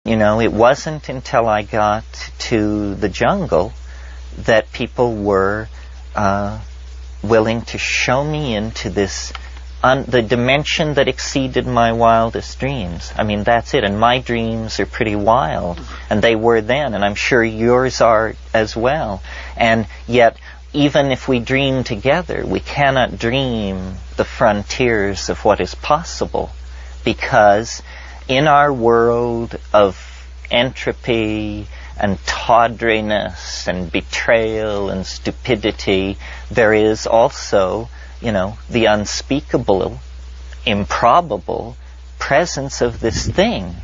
You know, it wasn't until I got to the jungle that people were willing to show me into this, the dimension that exceeded my wildest dreams. I mean, that's it. And my dreams are pretty wild. And they were then. And I'm sure yours are as well. And yet, even if we dream together, we cannot dream the frontiers of what is possible. Because in our world of entropy and tawdriness and betrayal and stupidity, there is also, you know, the unspeakable, improbable presence of this thing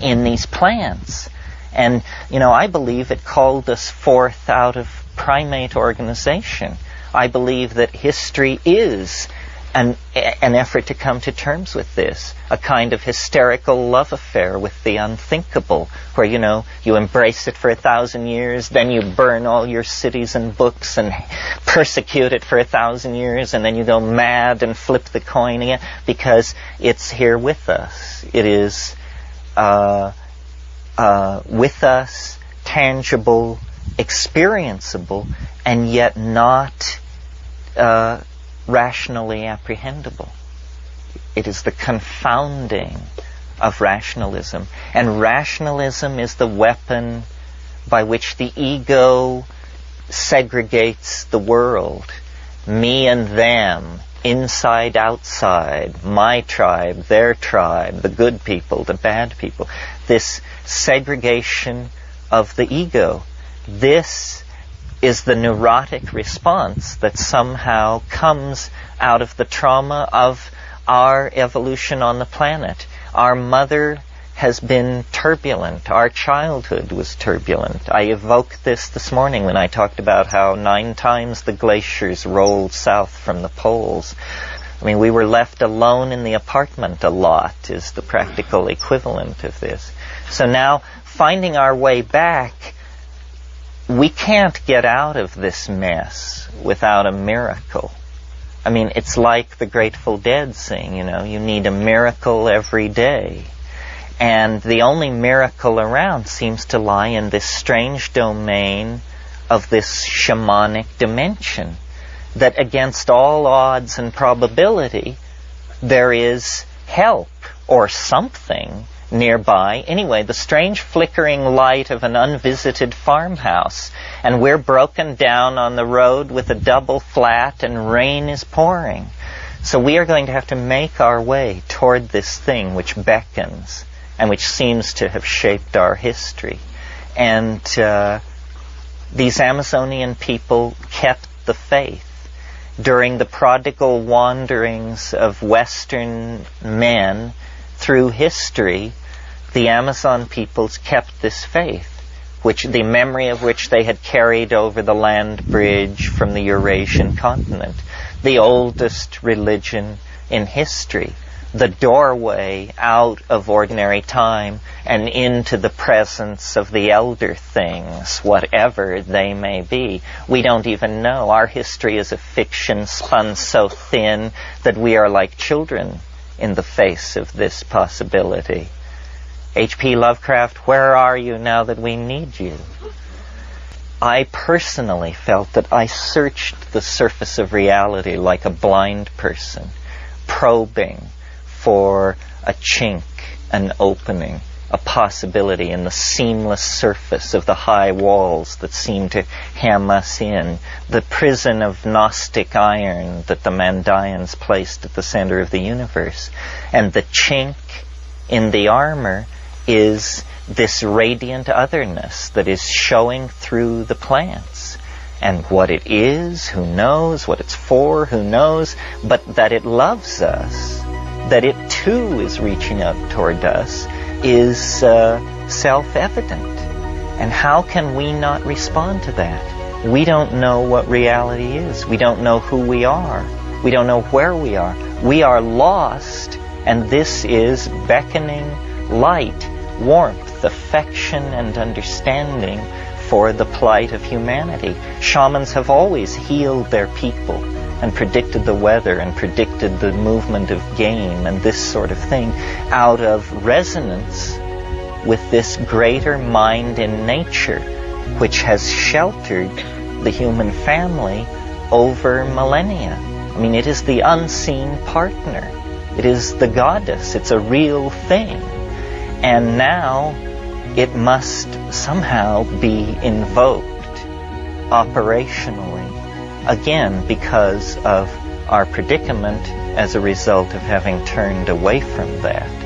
in these plants. And, you know, I believe it called us forth out of primate organization. I believe that history is an effort to come to terms with this, a kind of hysterical love affair with the unthinkable, where, you know, you embrace it for 1,000 years, then you burn all your cities and books and persecute it for 1,000 years, and then you go mad and flip the coin again, because it's here with us. It is with us, tangible, experienceable, and yet not rationally apprehendable. It is the confounding of rationalism. And rationalism is the weapon by which the ego segregates the world. Me and them, inside, outside, my tribe, their tribe, the good people, the bad people. This segregation of the ego. This is the neurotic response that somehow comes out of the trauma of our evolution on the planet. Our mother has been turbulent. Our childhood was turbulent. I evoked this morning when I talked about how 9 times the glaciers rolled south from the poles. I mean, we were left alone in the apartment a lot is the practical equivalent of this. So now, finding our way back, we can't get out of this mess without a miracle. I mean, it's like the Grateful Dead sing, you know, you need a miracle every day. And the only miracle around seems to lie in this strange domain of this shamanic dimension, that against all odds and probability, there is help or something nearby. Anyway, the strange flickering light of an unvisited farmhouse, and we're broken down on the road with a double flat and rain is pouring. So we are going to have to make our way toward this thing which beckons and which seems to have shaped our history. And these Amazonian people kept the faith. During the prodigal wanderings of Western men through history, the Amazon peoples kept this faith, which the memory of which they had carried over the land bridge from the Eurasian continent, the oldest religion in history, the doorway out of ordinary time and into the presence of the elder things, whatever they may be. We don't even know. Our history is a fiction spun so thin that we are like children in the face of this possibility. H.P. Lovecraft, where are you now that we need you? I personally felt that I searched the surface of reality like a blind person, probing for a chink, an opening, a possibility in the seamless surface of the high walls that seem to hem us in, the prison of Gnostic iron that the Mandayans placed at the center of the universe. And the chink in the armor is this radiant otherness that is showing through the plants. And what it is, who knows? What it's for, who knows? But that it loves us, that it too is reaching out toward us, is self-evident. And how can we not respond to that? We don't know what reality is. We don't know who we are. We don't know where we are. We are lost, and this is beckoning light, warmth, affection, and understanding for the plight of humanity. Shamans have always healed their people and predicted the weather and predicted the movement of game and this sort of thing out of resonance with this greater mind in nature, which has sheltered the human family over millennia. I mean, it is the unseen partner. It is the goddess. It's a real thing. And now it must somehow be invoked operationally, again, because of our predicament as a result of having turned away from that.